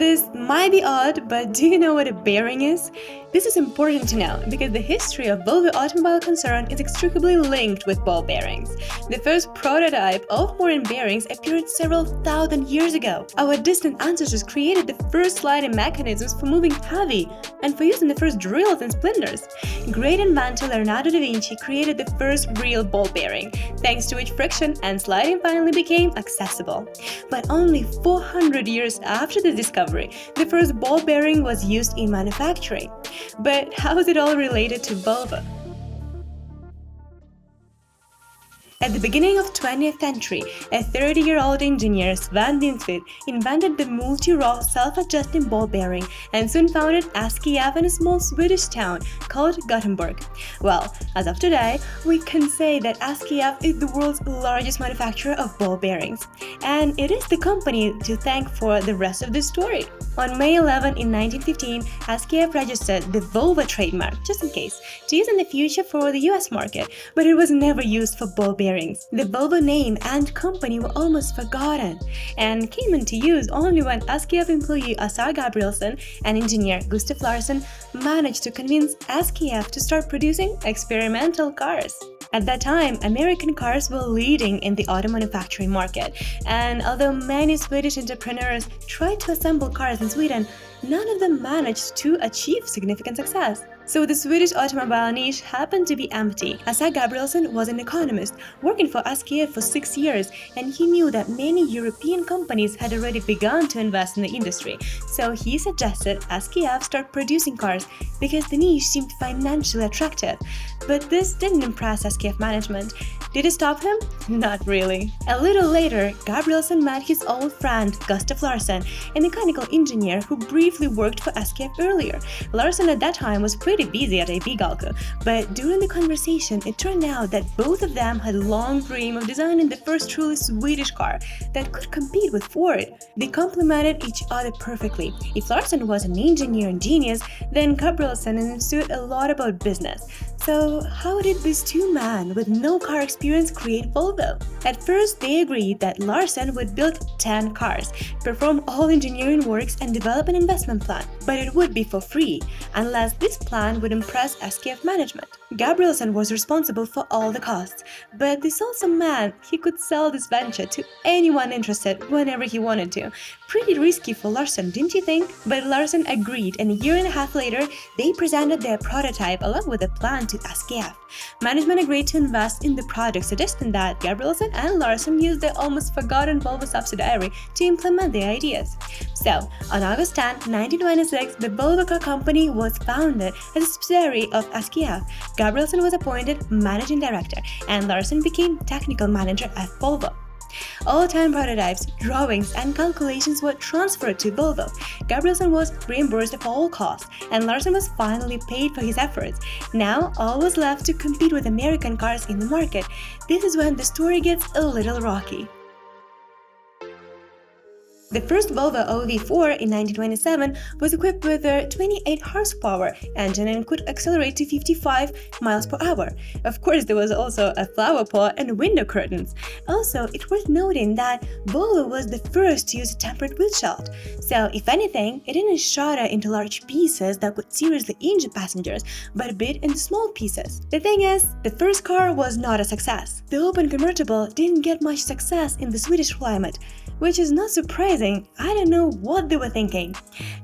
This might be odd, but do you know what a bearing is? This is important to know because the history of Volvo automobile concern is inextricably linked with ball bearings. The first prototype of modern bearings appeared several thousand years ago. Our distant ancestors created the first sliding mechanisms for moving heavy and for using the first drills and splinters. Great inventor Leonardo da Vinci created the first real ball bearing, thanks to which friction and sliding finally became accessible. But only 400 years after this discovery, the first ball bearing was used in manufacturing. But how is it all related to Volvo? At the beginning of 20th century, a 30-year-old engineer, Sven Dinsvit, invented the multi-row self-adjusting ball bearing and soon founded SKF in a small Swedish town called Gothenburg. Well, as of today, we can say that SKF is the world's largest manufacturer of ball bearings. And it is the company to thank for the rest of the story. On May 11 in 1915, SKF registered the Volvo trademark, just in case, to use in the future for the US market, but it was never used for ball bearings. The Volvo name and company were almost forgotten and came into use only when SKF employee Assar Gabrielsen and engineer Gustav Larsson managed to convince SKF to start producing experimental cars. At that time, American cars were leading in the auto manufacturing market, and although many Swedish entrepreneurs tried to assemble cars in Sweden, none of them managed to achieve significant success. So the Swedish automobile niche happened to be empty. Assar Gabrielsen was an economist working for SKF for 6 years, and he knew that many European companies had already begun to invest in the industry. So he suggested SKF start producing cars because the niche seemed financially attractive. But this didn't impress SKF management. Did it stop him? Not really. A little later, Gabrielsen met his old friend Gustav Larsson, a mechanical engineer who briefly worked for SKF earlier. Larsson at that time was pretty busy at AB Galco, but during the conversation it turned out that both of them had a long dream of designing the first truly Swedish car that could compete with Ford. They complemented each other perfectly. If Larsson was an engineer and genius, then Gabrielsen understood a lot about business. So how did these two men with no car experience create Volvo? At first, they agreed that Larsson would build 10 cars, perform all engineering works and develop an investment plan, but it would be for free, unless this plan would impress SKF management. Gabrielsen was responsible for all the costs, but this also meant he could sell this venture to anyone interested whenever he wanted to. Pretty risky for Larsson, didn't you think? But Larsson agreed, and a year and a half later, they presented their prototype along with a plan to SKF. Management agreed to invest in the project, suggesting that Gabrielsen and Larsson used their almost forgotten Volvo subsidiary to implement their ideas. So, on August 10, 1926, the Volvo car company was founded as a subsidiary of SKF. Gabrielsen was appointed managing director, and Larsson became technical manager at Volvo. All 10 prototypes, drawings, and calculations were transferred to Volvo. Gabrielsen was reimbursed for all costs, and Larsson was finally paid for his efforts. Now, all was left to compete with American cars in the market. This is when the story gets a little rocky. The first Volvo OV4 in 1927 was equipped with a 28 horsepower engine and could accelerate to 55 miles per hour. Of course, there was also a flower pot and window curtains. Also, it's worth noting that Volvo was the first to use a tempered windshield. So, if anything, it didn't shatter into large pieces that would seriously injure passengers, but bit into small pieces. The thing is, the first car was not a success. The open convertible didn't get much success in the Swedish climate, which is not surprising. I don't know what they were thinking.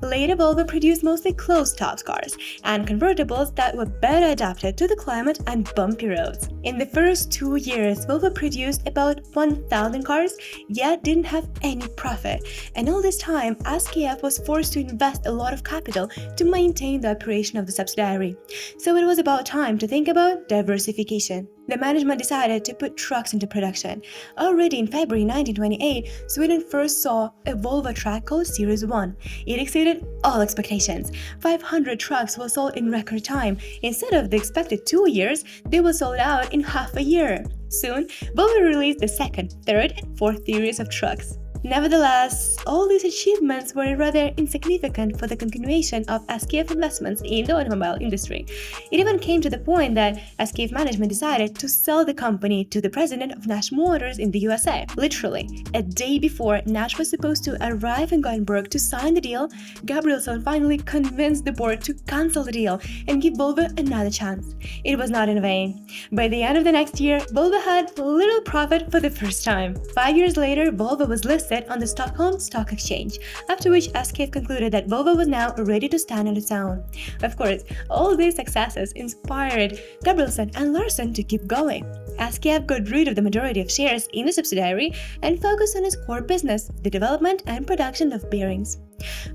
Later, Volvo produced mostly closed-top cars and convertibles that were better adapted to the climate and bumpy roads. In the first 2 years, Volvo produced about 1,000 cars, yet didn't have any profit. And all this time, SKF was forced to invest a lot of capital to maintain the operation of the subsidiary. So it was about time to think about diversification. The management decided to put trucks into production. Already in February 1928, Sweden first saw a Volvo truck called Series 1. It exceeded all expectations. 500 trucks were sold in record time. Instead of the expected 2 years, they were sold out in half a year. Soon, Volvo released the second, third, and fourth series of trucks. Nevertheless, all these achievements were rather insignificant for the continuation of SKF investments in the automobile industry. It even came to the point that SKF management decided to sell the company to the president of Nash Motors in the USA. Literally, a day before Nash was supposed to arrive in Gothenburg to sign the deal, Gabrielsson finally convinced the board to cancel the deal and give Volvo another chance. It was not in vain. By the end of the next year, Volvo had little profit for the first time. 5 years later, Volvo was listed on the Stockholm Stock Exchange, after which SKF concluded that Volvo was now ready to stand on its own. Of course, all these successes inspired Gabrielsson and Larsson to keep going. SKF got rid of the majority of shares in the subsidiary and focused on its core business, the development and production of bearings.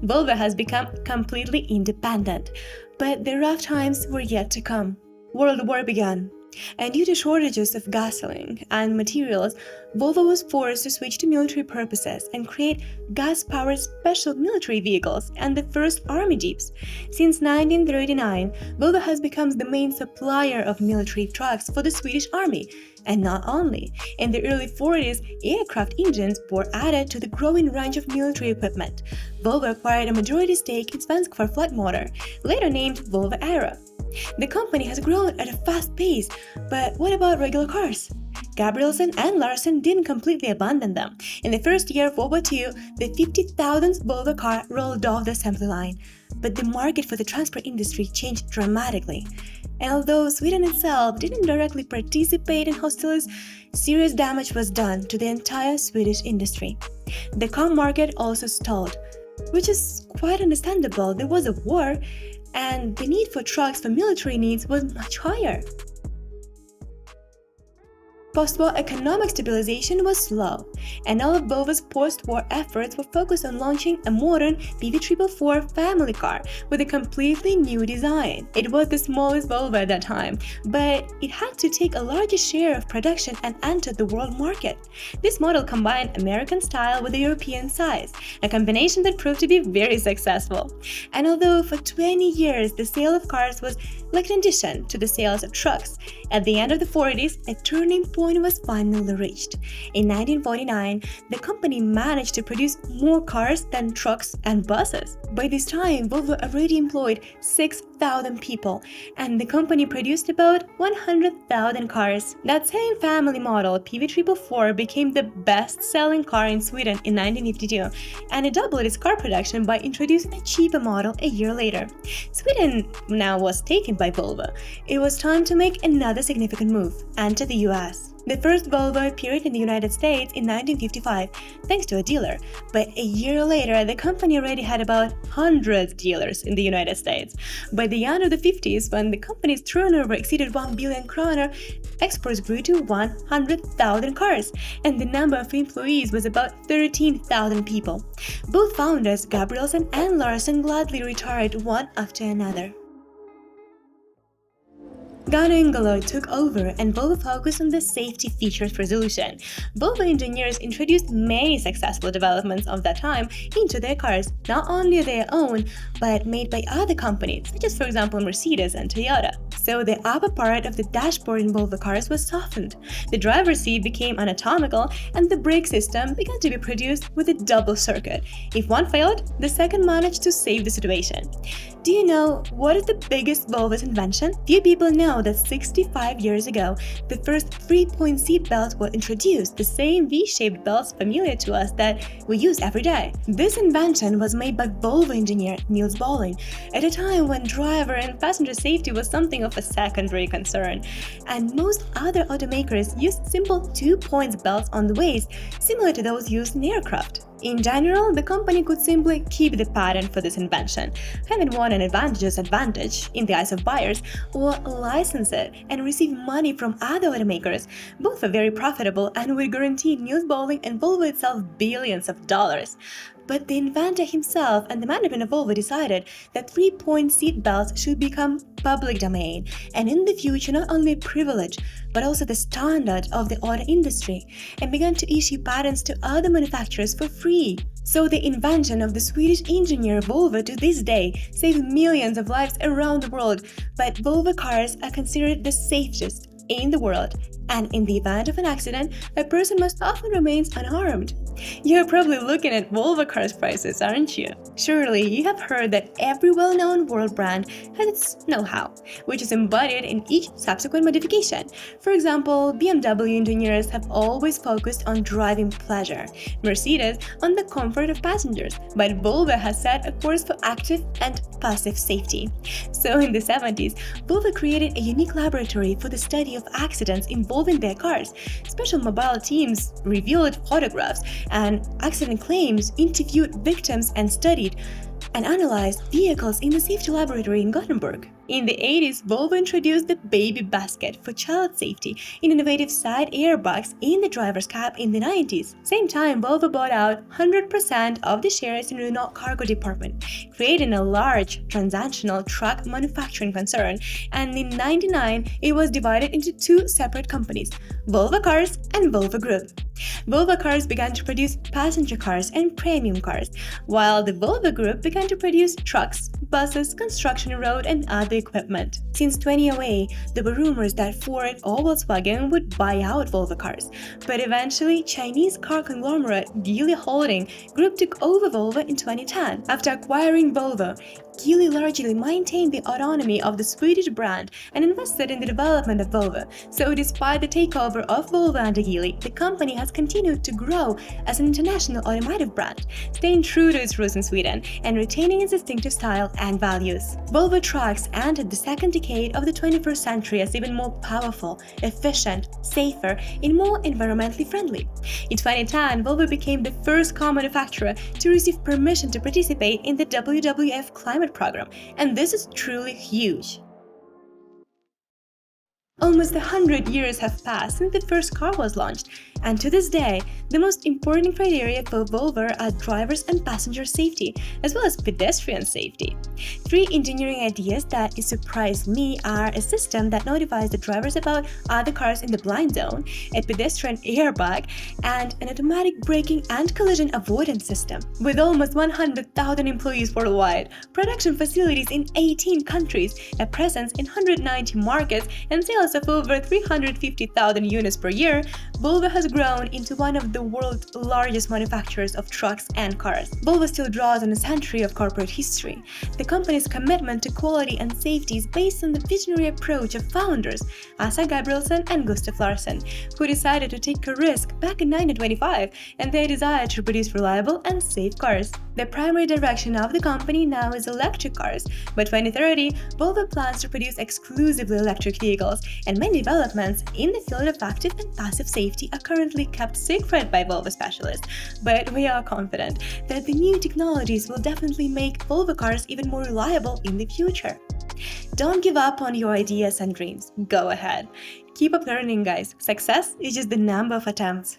Volvo has become completely independent, but the rough times were yet to come. World War began, and due to shortages of gasoline and materials, Volvo was forced to switch to military purposes and create gas-powered special military vehicles and the first army jeeps. Since 1939, Volvo has become the main supplier of military trucks for the Swedish army. And not only, in the early 40s, aircraft engines were added to the growing range of military equipment. Volvo acquired a majority stake in Svensk Motor, later named Volvo Aero. The company has grown at a fast pace, but what about regular cars? Gabrielsson and Larsson didn't completely abandon them. In the first year of World War II, the 50,000th Volvo car rolled off the assembly line. But the market for the transport industry changed dramatically. And although Sweden itself didn't directly participate in hostilities, serious damage was done to the entire Swedish industry. The car market also stalled, which is quite understandable. There was a war, and the need for trucks for military needs was much higher. Post-war economic stabilization was slow, and all of Volvo's post-war efforts were focused on launching a modern PV444 family car with a completely new design. It was the smallest Volvo at that time, but it had to take a larger share of production and enter the world market. This model combined American style with a European size, a combination that proved to be very successful. And although for 20 years the sale of cars was like an addition to the sales of trucks, at the end of the 40s, a turning point was finally reached. In 1949, the company managed to produce more cars than trucks and buses. By this time, Volvo already employed 6,000 people, and the company produced about 100,000 cars. That same family model, PV444, became the best-selling car in Sweden in 1952, and it doubled its car production by introducing a cheaper model a year later. Sweden now was taken by Volvo. It was time to make another significant move, enter the US. The first Volvo appeared in the United States in 1955, thanks to a dealer, but a year later the company already had about 100 dealers in the United States. By the end of the 50s, when the company's turnover exceeded 1 billion kroner, exports grew to 100,000 cars, and the number of employees was about 13,000 people. Both founders, Gabrielsson and Larsson, gladly retired one after another. Gunnar Ingelow took over, and Volvo focused on the safety features resolution. Volvo engineers introduced many successful developments of that time into their cars, not only their own, but made by other companies, such as for example Mercedes and Toyota. So the upper part of the dashboard in Volvo cars was softened, the driver's seat became anatomical, and the brake system began to be produced with a double circuit. If one failed, the second managed to save the situation. Do you know what is the biggest Volvo's invention? Few people know that 65 years ago, the first 3-point seat belts were introduced, the same V-shaped belts familiar to us that we use every day. This invention was made by Volvo engineer Niels Bolin at a time when driver and passenger safety was something of a secondary concern, and most other automakers used simple 2-point belts on the waist, similar to those used in aircraft. In general, the company could simply keep the patent for this invention, having won an advantage in the eyes of buyers, or license it and receive money from other automakers. Both were very profitable and would guarantee Niels Bolin and Volvo itself billions of dollars. But the inventor himself and the management of Volvo decided that 3-point seat belts should become public domain, and in the future not only a privilege, but also the standard of the auto industry, and began to issue patents to other manufacturers for free. So the invention of the Swedish engineer Volvo to this day saved millions of lives around the world, but Volvo cars are considered the safest, in the world, and in the event of an accident, a person most often remains unharmed. You're probably looking at Volvo cars prices, aren't you? Surely you have heard that every well-known world brand has its know-how, which is embodied in each subsequent modification. For example, BMW engineers have always focused on driving pleasure, Mercedes on the comfort of passengers, but Volvo has set a course for active and passive safety. So in the 70s, Volvo created a unique laboratory for the study of accidents involving their cars. Special mobile teams revealed photographs and accident claims, interviewed victims, and studied and analyzed vehicles in the safety laboratory in Gothenburg. In the 80s, Volvo introduced the baby basket for child safety in innovative side airbags in the driver's cab in the 90s. Same time, Volvo bought out 100% of the shares in Renault cargo department, creating a large transnational truck manufacturing concern, and in 99 it was divided into two separate companies, Volvo Cars and Volvo Group. Volvo Cars began to produce passenger cars and premium cars, while the Volvo Group began to produce trucks, buses, construction road, and other equipment. Since 2008, there were rumors that Ford or Volkswagen would buy out Volvo Cars, but eventually Chinese car conglomerate Geely Holding Group took over Volvo in 2010. After acquiring Volvo, Geely largely maintained the autonomy of the Swedish brand and invested in the development of Volvo. So despite the takeover of Volvo under Geely, the company has continued to grow as an international automotive brand, staying true to its roots in Sweden and retaining its distinctive style and values. Volvo Trucks entered the second decade of the 21st century as even more powerful, efficient, safer, and more environmentally friendly. In 2010, Volvo became the first car manufacturer to receive permission to participate in the WWF climate program, and this is truly huge. Almost 100 years have passed since the first car was launched, and to this day, the most important criteria for Volvo are drivers and passenger safety, as well as pedestrian safety. Three engineering ideas that surprised me are a system that notifies the drivers about other cars in the blind zone, a pedestrian airbag, and an automatic braking and collision avoidance system. With almost 100,000 employees worldwide, production facilities in 18 countries, a presence in 190 markets, and sales of over 350,000 units per year, Volvo has grown into one of the world's largest manufacturers of trucks and cars. Volvo still draws on a century of corporate history. The company's commitment to quality and safety is based on the visionary approach of founders Asa Gabrielsen and Gustav Larsson, who decided to take a risk back in 1925 and their desire to produce reliable and safe cars. The primary direction of the company now is electric cars. By 2030, Volvo plans to produce exclusively electric vehicles, and many developments in the field of active and passive safety are currently kept secret by Volvo specialists. But we are confident that the new technologies will definitely make Volvo cars even more reliable in the future. Don't give up on your ideas and dreams. Go ahead. Keep up learning, guys. Success is just the number of attempts.